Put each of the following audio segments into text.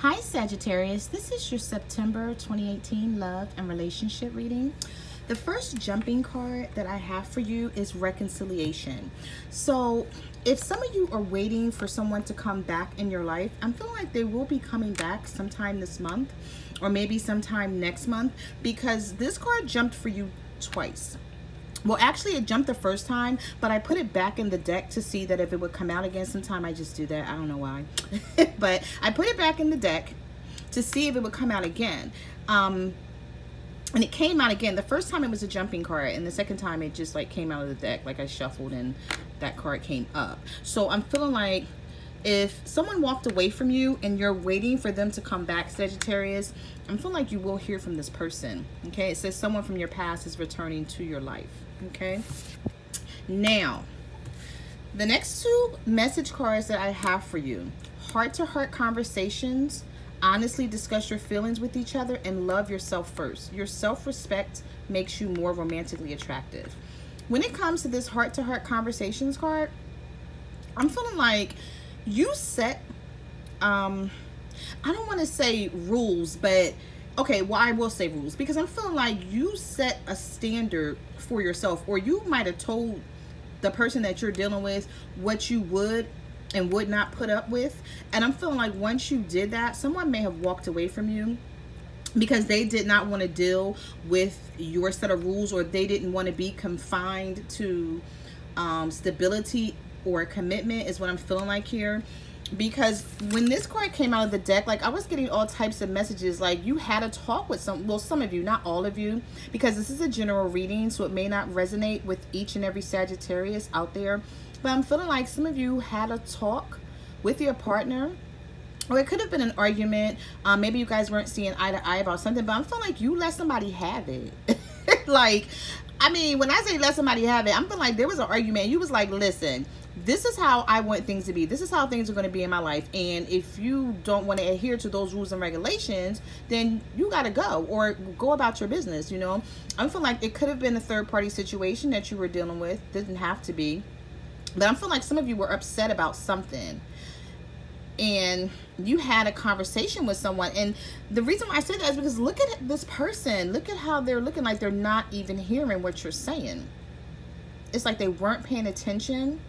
Hi Sagittarius, this is your September 2018 love and relationship reading. The first jumping card that I have for you is reconciliation. So if some of you are waiting for someone to come back in your life, I'm feeling like they will be coming back sometime this month or maybe sometime next month, because this card jumped for you twice. Well, actually it jumped the first time, but I put it back in the deck to see that if it would come out again. Sometime I just do that, I don't know why. But I put it back in the deck to see if it would come out again. And it came out again. The first time it was a jumping card, and the second time it just like came out of the deck, like I shuffled and that card came up. So I'm feeling like if someone walked away from you and you're waiting for them to come back, Sagittarius, I'm feeling like you will hear from this person. Okay, it says someone from your past is returning to your life. Okay, now the next two message cards that I have for you: heart-to-heart conversations, honestly discuss your feelings with each other, and love yourself first. Your self-respect makes you more romantically attractive. When it comes to this heart-to-heart conversations card, I'm feeling like you set I don't want to say rules, but okay, well, I will say rules, because I'm feeling like you set a standard for yourself, or you might have told the person that you're dealing with what you would and would not put up with. And I'm feeling like once you did that, someone may have walked away from you because they did not want to deal with your set of rules, or they didn't want to be confined to stability or commitment, is what I'm feeling like here. Because when this card came out of the deck, like I was getting all types of messages, like you had a talk with some of you, not all of you, because this is a general reading, so it may not resonate with each and every Sagittarius out there. But I'm feeling like some of you had a talk with your partner, or it could have been an argument. Maybe you guys weren't seeing eye to eye about something, but I'm feeling like you let somebody have it. Like, I mean, when I say let somebody have it, I'm feeling like there was an argument. You was like, listen, this is how I want things to be. This is how things are going to be in my life. And if you don't want to adhere to those rules and regulations, then you got to go, or go about your business, you know. I'm feeling like it could have been a third-party situation that you were dealing with. Didn't have to be. But I'm feeling like some of you were upset about something, and you had a conversation with someone. And the reason why I say that is because look at this person. Look at how they're looking, like they're not even hearing what you're saying. It's like they weren't paying attention.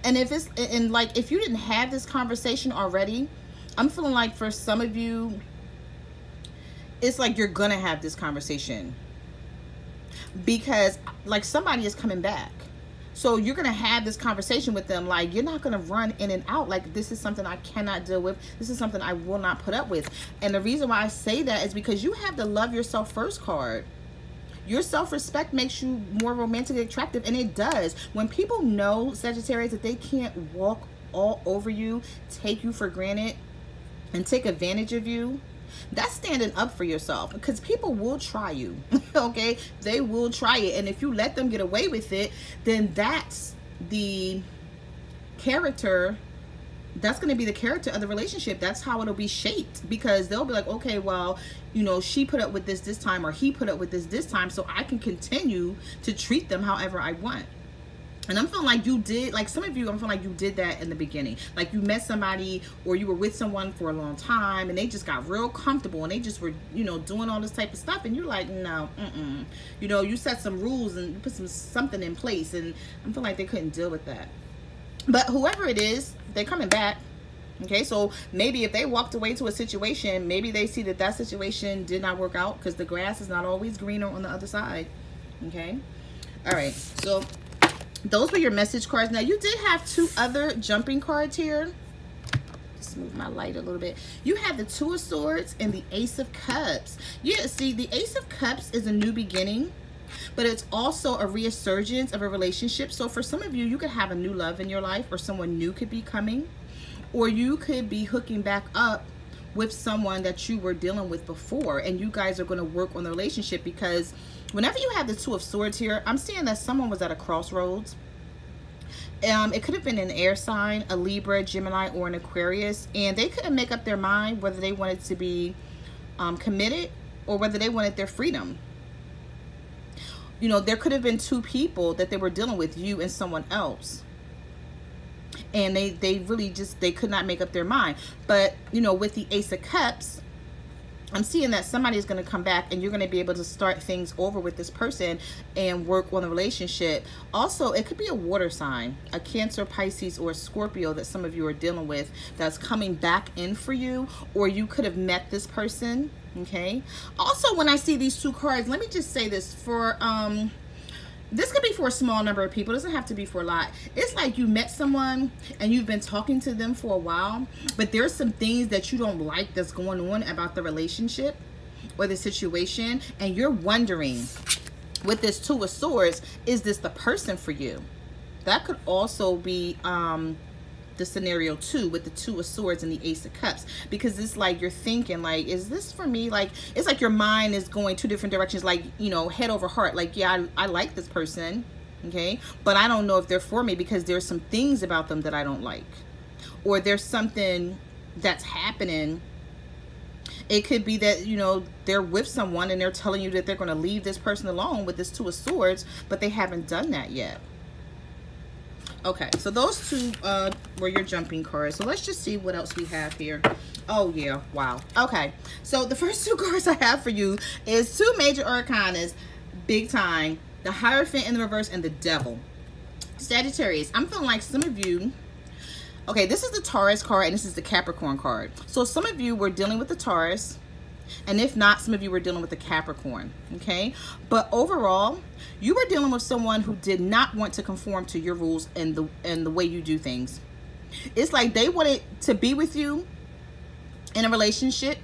And if it's, and like if you didn't have this conversation already, I'm feeling like for some of you, it's like you're gonna have this conversation, because like somebody is coming back. So you're gonna have this conversation with them. Like, you're not gonna run in and out. Like, this is something I cannot deal with. This is something I will not put up with. And the reason why I say that is because you have the love yourself first card. Your self-respect makes you more romantically attractive, and it does. When people know, Sagittarius, that they can't walk all over you, take you for granted, and take advantage of you, that's standing up for yourself, because people will try you. Okay, they will try it, and if you let them get away with it, then that's the character. That's going to be the character of the relationship. That's how it'll be shaped, because they'll be like, okay, well, you know, she put up with this time, or he put up with this time, so I can continue to treat them however I want. And I'm feeling like you did, like some of you, I'm feeling like you did that in the beginning. Like you met somebody, or you were with someone for a long time, and they just got real comfortable, and they just were, you know, doing all this type of stuff, and you're like, no, you know, you set some rules and you put something in place, and I'm feeling like they couldn't deal with that. But whoever it is, they're coming back. Okay, so maybe if they walked away to a situation, maybe they see that that situation did not work out, because the grass is not always greener on the other side. Okay, all right, so those were your message cards. Now, you did have two other jumping cards here. Just move my light a little bit. You have the Two of Swords and the Ace of Cups. Yeah, see, the Ace of Cups is a new beginning, but it's also a resurgence of a relationship. So for some of you, you could have a new love in your life, or someone new could be coming, or you could be hooking back up with someone that you were dealing with before, and you guys are going to work on the relationship. Because whenever you have the Two of Swords here, I'm seeing that someone was at a crossroads. It could have been an air sign, a Libra, Gemini, or an Aquarius, and they couldn't make up their mind whether they wanted to be committed, or whether they wanted their freedom. You know, there could have been two people that they were dealing with, you and someone else. and they really just, they could not make up their mind. But you know, with the Ace of Cups, I'm seeing that somebody is going to come back and you're going to be able to start things over with this person and work on the relationship. Also, it could be a water sign, a Cancer, Pisces, or a Scorpio that some of you are dealing with that's coming back in for you, or you could have met this person. Okay. Also, when I see these two cards, let me just say this for, this could be for a small number of people. It doesn't have to be for a lot. It's like you met someone and you've been talking to them for a while, but there's some things that you don't like that's going on about the relationship or the situation, and you're wondering, with this Two of Swords, is this the person for you? That could also be the scenario too, with the Two of Swords and the Ace of Cups, because it's like you're thinking like, is this for me? Like, it's like your mind is going two different directions, like, you know, head over heart. Like, yeah, I like this person, okay, but I don't know if they're for me because there's some things about them that I don't like, or there's something that's happening. It could be that, you know, they're with someone and they're telling you that they're going to leave this person alone with this Two of Swords, but they haven't done that yet. Okay, so those two were your jumping cards. So let's just see what else we have here. Oh, yeah. Wow. Okay, so the first two cards I have for you is two major arcanas, big time. The Hierophant in the reverse and the Devil. Sagittarius, I'm feeling like some of you... Okay, this is the Taurus card and this is the Capricorn card. So some of you were dealing with the Taurus, and if not, some of you were dealing with the Capricorn, okay? But overall, you were dealing with someone who did not want to conform to your rules and the way you do things. It's like they wanted to be with you in a relationship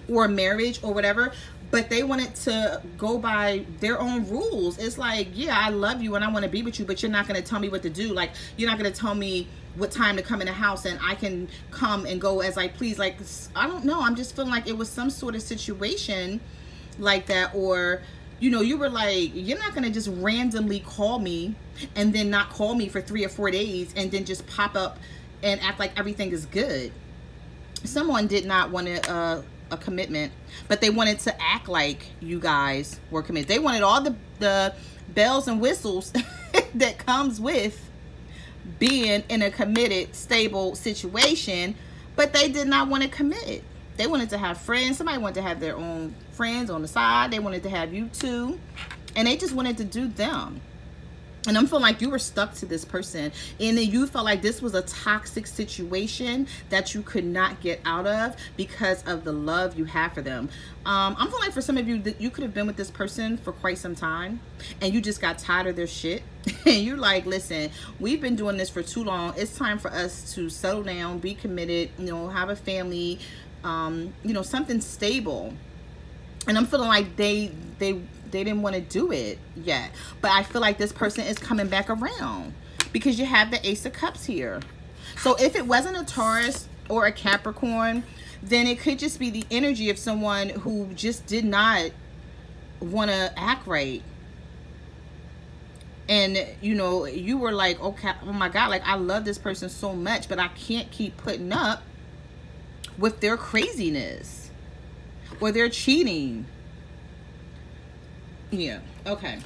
or a marriage or whatever, but they wanted to go by their own rules. It's like, yeah, I love you and I want to be with you, but you're not going to tell me what to do. Like, you're not going to tell me what time to come in the house and I can come and go as I please. Like, I don't know. I'm just feeling like it was some sort of situation like that. Or, you know, you were like, you're not going to just randomly call me and then not call me for 3 or 4 days and then just pop up and act like everything is good. Someone did not want a commitment, but they wanted to act like you guys were committed. They wanted all the bells and whistles that comes with being in a committed, stable situation, but they did not want to commit. They wanted to have friends. Somebody wanted to have their own friends on the side. They wanted to have you too, and they just wanted to do them. And I'm feeling like you were stuck to this person, and then you felt like this was a toxic situation that you could not get out of because of the love you have for them. I'm feeling like for some of you that you could have been with this person for quite some time and you just got tired of their shit. And you're like, listen, we've been doing this for too long. It's time for us to settle down, be committed, you know, have a family, you know, something stable. And I'm feeling like they didn't want to do it yet, but I feel like this person is coming back around because you have the Ace of Cups here. So if it wasn't a Taurus or a Capricorn, then it could just be the energy of someone who just did not want to act right. And you know, you were like, okay, oh my God, like I love this person so much, but I can't keep putting up with their craziness or their cheating. Yeah, okay.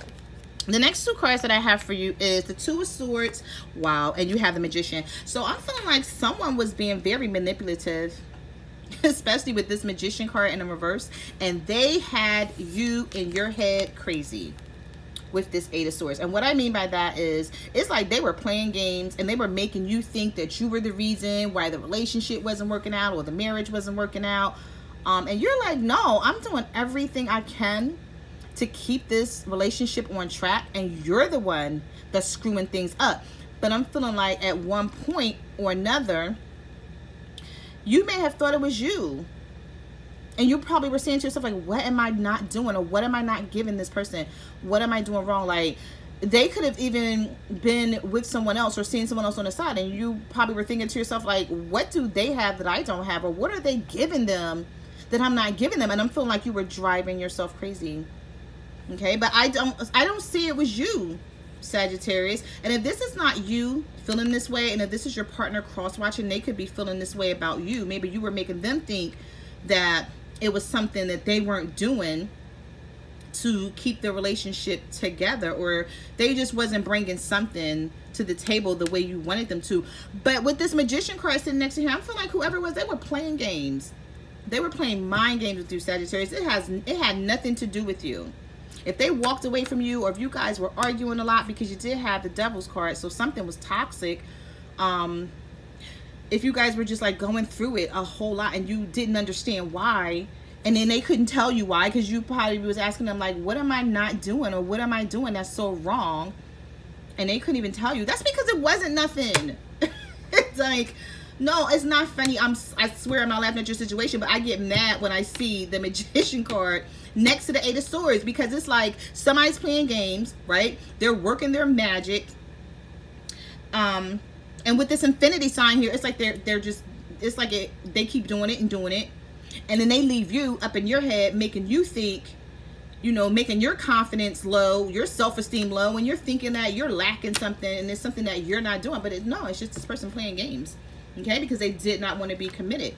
The next two cards that I have for you is the Two of Swords. Wow, and you have the Magician. So I'm feeling like someone was being very manipulative, especially with this Magician card in the reverse, and they had you in your head crazy with this Eight of Swords. And what I mean by that is, it's like they were playing games and they were making you think that you were the reason why the relationship wasn't working out or the marriage wasn't working out. And you're like, no, I'm doing everything I can to keep this relationship on track, and you're the one that's screwing things up. But I'm feeling like at one point or another, you may have thought it was you. And you probably were saying to yourself, like, what am I not doing? Or what am I not giving this person? What am I doing wrong? Like, they could have even been with someone else or seeing someone else on the side. And you probably were thinking to yourself, like, what do they have that I don't have? Or what are they giving them that I'm not giving them? And I'm feeling like you were driving yourself crazy. Okay, but I don't see it was you, Sagittarius. And if this is not you feeling this way, and if this is your partner cross-watching, they could be feeling this way about you. Maybe you were making them think that it was something that they weren't doing to keep the relationship together, or they just wasn't bringing something to the table the way you wanted them to. But with this Magician card sitting next to him, I feel like whoever it was, they were playing games. They were playing mind games with you, Sagittarius. It had nothing to do with you. If they walked away from you, or if you guys were arguing a lot, because you did have the Devil's card, so something was toxic. If you guys were just like going through it a whole lot and you didn't understand why, and then they couldn't tell you why, because you probably was asking them like, what am I not doing, or what am I doing that's so wrong, and they couldn't even tell you. That's because it wasn't nothing. It's like, no, it's not funny. I swear I'm not laughing at your situation, but I get mad when I see the Magician card next to the Eight of Swords, because it's like somebody's playing games, right? They're working their magic. And with this infinity sign here, it's like they're just, it's like they keep doing it and doing it. And then they leave you up in your head, making you think, you know, making your confidence low, your self-esteem low, and you're thinking that you're lacking something, and it's something that you're not doing. But no, it's just this person playing games, okay? Because they did not want to be committed.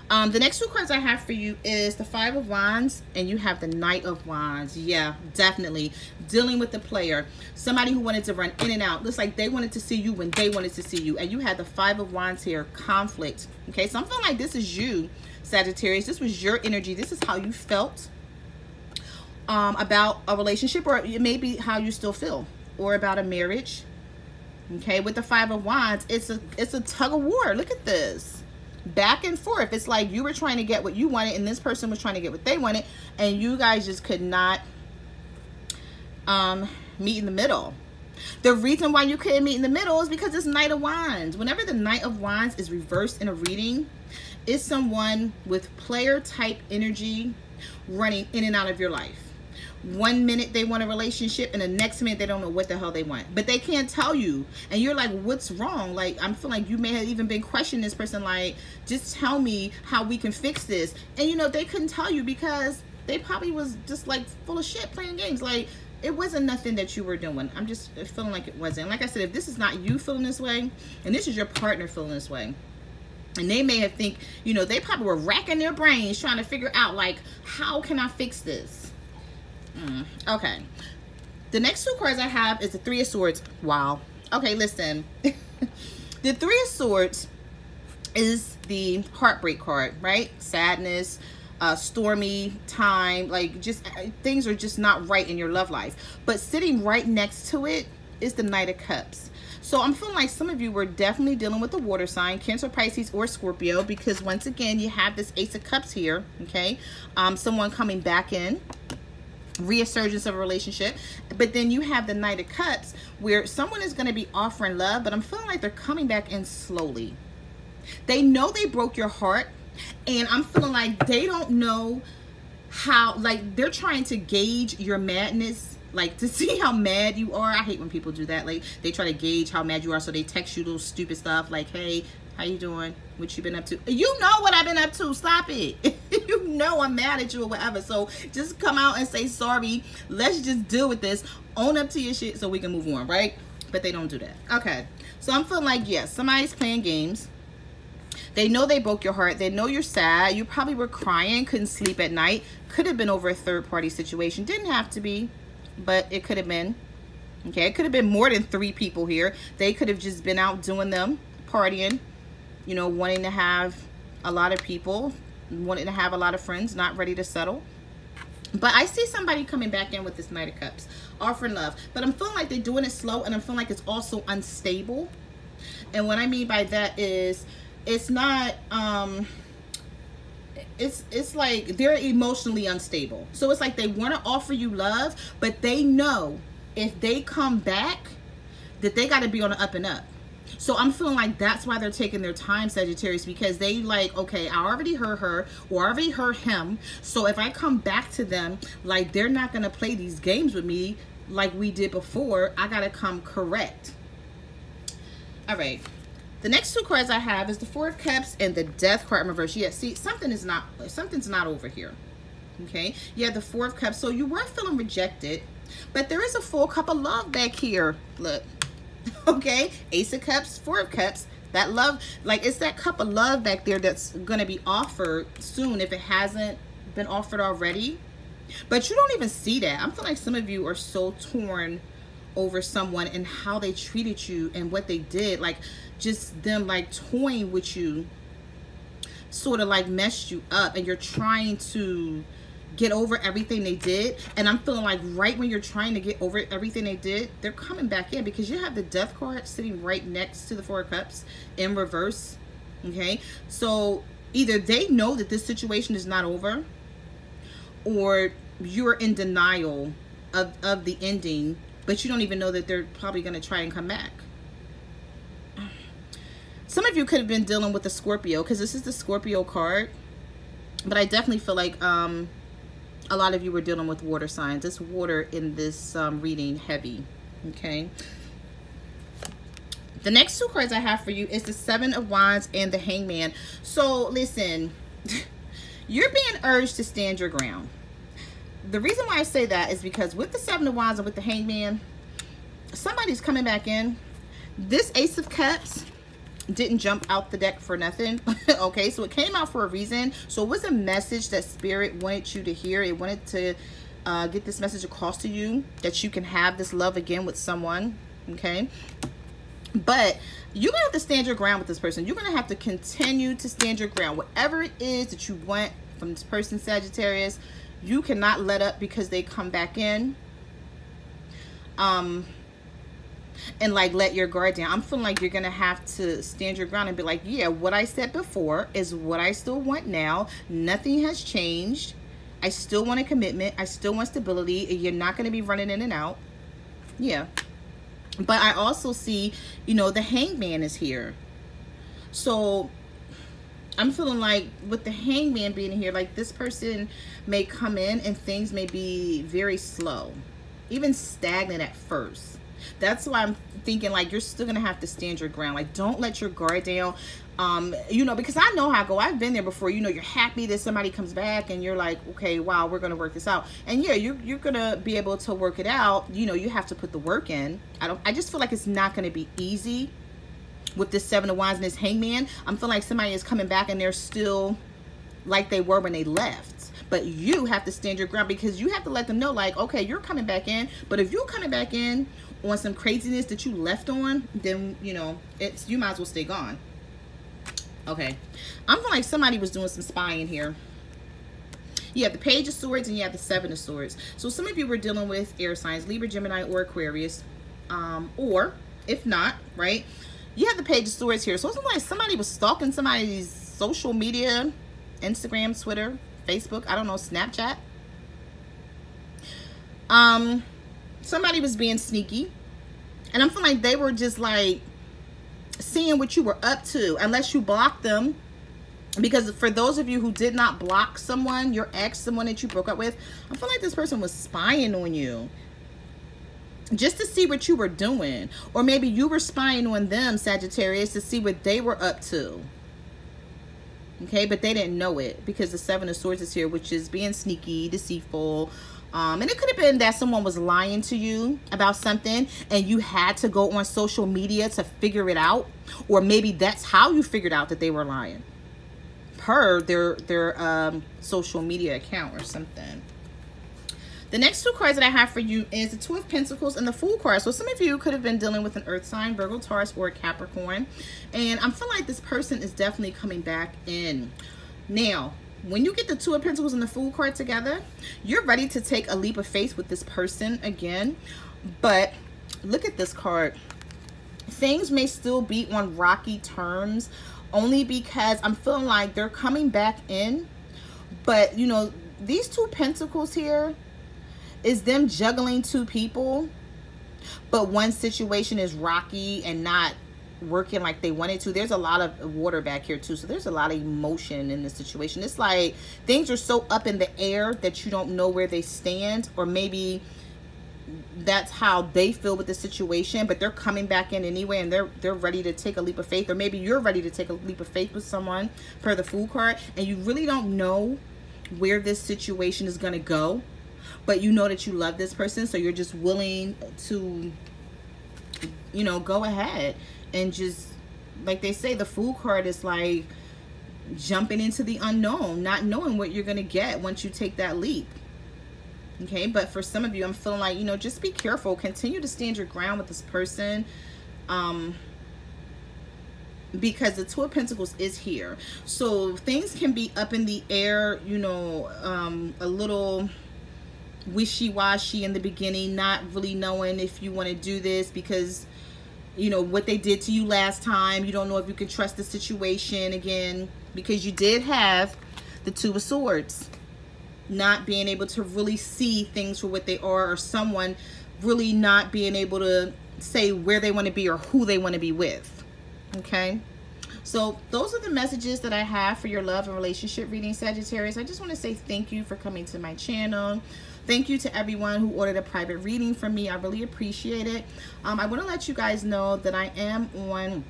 The next two cards I have for you is the Five of Wands, and you have the Knight of Wands. Yeah, definitely dealing with the player, somebody who wanted to run in and out. Looks like they wanted to see you when they wanted to see you, and you had the Five of Wands here, conflict. Okay, so I'm feeling like this is you, Sagittarius. This was your energy. This is how you felt about a relationship, or it may be how you still feel, or about a marriage. Okay, with the Five of Wands, it's a tug of war. Look at this. Back and forth. It's like you were trying to get what you wanted, and this person was trying to get what they wanted, and you guys just could not meet in the middle. The reason why you couldn't meet in the middle is because it's Knight of Wands. Whenever the Knight of Wands is reversed in a reading, it's someone with player type energy running in and out of your life. One minute they want a relationship, and the next minute they don't know what the hell they want, but they can't tell you, and you're like, what's wrong? Like, I'm feeling like you may have even been questioning this person, like, just tell me how we can fix this. And you know, they couldn't tell you because they probably was just like full of shit playing games. Like, it wasn't nothing that you were doing. I'm just feeling like it wasn't. Like I said, if this is not you feeling this way, and this is your partner feeling this way, and they may have think, you know, they probably were racking their brains trying to figure out, like, how can I fix this? Okay, the next two cards I have is the Three of Swords. Wow. Okay, listen. The Three of Swords is the Heartbreak card, right? Sadness, stormy time, like just things are just not right in your love life. But sitting right next to it is the Knight of Cups. So I'm feeling like some of you were definitely dealing with the water sign, Cancer, Pisces, or Scorpio, because once again, you have this Ace of Cups here, okay? Someone coming back in, resurgence of a relationship. But then you have the Knight of Cups, where someone is going to be offering love, but I'm feeling like they're coming back in slowly. They know they broke your heart, and I'm feeling like they don't know how, like, they're trying to gauge your madness, like to see how mad you are. I hate when people do that. Like, they try to gauge how mad you are, so they text you little stupid stuff like, hey, how you doing? What you been up to? You know what I've been up to. Stop it. You know I'm mad at you or whatever. So just come out and say sorry. Let's just deal with this. Own up to your shit so we can move on, right? But they don't do that. Okay. So I'm feeling like, yes, somebody's playing games. They know they broke your heart. They know you're sad. You probably were crying, couldn't sleep at night. Could have been over a third-party situation. Didn't have to be, but it could have been. Okay, it could have been more than 3 people here. They could have just been out doing them, partying, you know, wanting to have a lot of people, wanting to have a lot of friends, not ready to settle. But I see somebody coming back in with this Knight of Cups, offering love. But I'm feeling like they're doing it slow, and I'm feeling like it's also unstable. And what I mean by that is, it's not, it's like they're emotionally unstable. So it's like they want to offer you love, but they know if they come back that they got to be on the up and up. So I'm feeling like that's why they're taking their time, Sagittarius, because they like, okay, I already hurt her, or I already hurt him. So if I come back to them, like, they're not going to play these games with me like we did before. I got to come correct. All right. The next 2 cards I have is the Four of Cups and the Death card in reverse. Yeah, see, something's not over here. Okay. Yeah, the Four of Cups. So you were feeling rejected, but there is a full cup of love back here. Look. Okay, Ace of Cups, Four of Cups. That love, like, it's that cup of love back there that's going to be offered soon if it hasn't been offered already. But you don't even see that. I feel like some of you are so torn over someone and how they treated you and what they did. Like, just them like toying with you sort of like messed you up, and you're trying to get over everything they did. And I'm feeling like right when you're trying to get over everything they did, they're coming back in, because you have the Death card sitting right next to the Four of Cups in reverse. Okay, so either they know that this situation is not over, or you're in denial of the ending, but you don't even know that they're probably going to try and come back. Some of you could have been dealing with a Scorpio, because this is the Scorpio card, but I definitely feel like a lot of you were dealing with water signs. It's water in this reading heavy. Okay, the next two cards I have for you is the Seven of Wands and the Hangman. So listen, you're being urged to stand your ground. The reason why I say that is because with the Seven of Wands and with the Hangman, somebody's coming back in. This Ace of Cups didn't jump out the deck for nothing. Okay, so it came out for a reason. So it was a message that Spirit wanted you to hear. It wanted to get this message across to you, that you can have this love again with someone. Okay, but you're gonna have to stand your ground with this person. You're gonna have to continue to stand your ground. Whatever it is that you want from this person, Sagittarius, you cannot let up because they come back in. And like let your guard down. I'm feeling like you're gonna have to stand your ground and be like, yeah, what I said before is what I still want now. Nothing has changed. I still want a commitment. I still want stability. You're not gonna be running in and out. Yeah, but I also see, you know, the Hangman is here. So I'm feeling like with the Hangman being here, like this person may come in and things may be very slow, even stagnant at first. That's why I'm thinking like you're still gonna have to stand your ground. Like, don't let your guard down. You know, because I know how I go. I've been there before. You know, you're happy that somebody comes back and you're like, okay, wow, we're gonna work this out. And yeah, you're gonna be able to work it out. You know, you have to put the work in. I just feel like it's not gonna be easy with this Seven of Wands and this Hangman. I'm feeling like somebody is coming back and they're still like they were when they left. But you have to stand your ground, because you have to let them know, like, okay, you're coming back in, but if you're coming back in on some craziness that you left on, then, you know, you might as well stay gone. Okay, I'm feeling like somebody was doing some spying here. You have the Page of Swords and you have the Seven of Swords. So some of you were dealing with air signs, Libra, Gemini, or Aquarius. Or if not, right, you have the Page of Swords here. So it's like somebody was stalking somebody's social media, Instagram, Twitter, Facebook, I don't know, Snapchat. Somebody was being sneaky, and I'm feeling like they were just like seeing what you were up to, unless you blocked them. Because for those of you who did not block someone, your ex, someone that you broke up with, I feel like this person was spying on you just to see what you were doing, or maybe you were spying on them, Sagittarius, to see what they were up to. Okay, but they didn't know it, because the Seven of Swords is here, which is being sneaky, deceitful. And it could have been that someone was lying to you about something and you had to go on social media to figure it out. Or maybe that's how you figured out that they were lying, per their social media account or something. The next two cards that I have for you is the Two of Pentacles and the Fool card. So some of you could have been dealing with an earth sign, Virgo, Taurus, or a Capricorn. And I'm feeling like this person is definitely coming back in. Now, when you get the Two of Pentacles and the Fool card together, you're ready to take a leap of faith with this person again. But look at this card. Things may still be on rocky terms, only because I'm feeling like they're coming back in. But, you know, these Two Pentacles here is them juggling two people, but one situation is rocky and not working like they wanted to. There's a lot of water back here too, so there's a lot of emotion in this situation. It's like things are so up in the air that you don't know where they stand, or maybe that's how they feel with the situation, but they're coming back in anyway, and they're ready to take a leap of faith. Or maybe you're ready to take a leap of faith with someone, per the Fool card, and you really don't know where this situation is going to go, but you know that you love this person, so you're just willing to, you know, go ahead and just, like they say, the Fool card is like jumping into the unknown, not knowing what you're going to get once you take that leap. Okay, but for some of you, I'm feeling like, you know, just be careful. Continue to stand your ground with this person. Because the Two of Pentacles is here. So things can be up in the air, you know, a little wishy-washy in the beginning, not really knowing if you want to do this because, you know, what they did to you last time. You don't know if you can trust the situation again, because you did have the Two of Swords. Not being able to really see things for what they are, or someone really not being able to say where they want to be or who they want to be with. Okay, so those are the messages that I have for your love and relationship reading, Sagittarius. I just want to say thank you for coming to my channel. Thank you to everyone who ordered a private reading from me. I really appreciate it. I want to let you guys know that I am on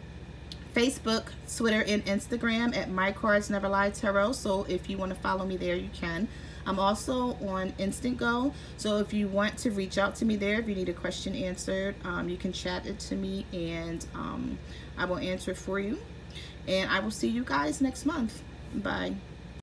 Facebook, Twitter, and Instagram at My Cards Never Lie Tarot. So if you want to follow me there, you can. I'm also on Instant Go, so if you want to reach out to me there, if you need a question answered, you can chat it to me, and I will answer it for you. And I will see you guys next month. Bye.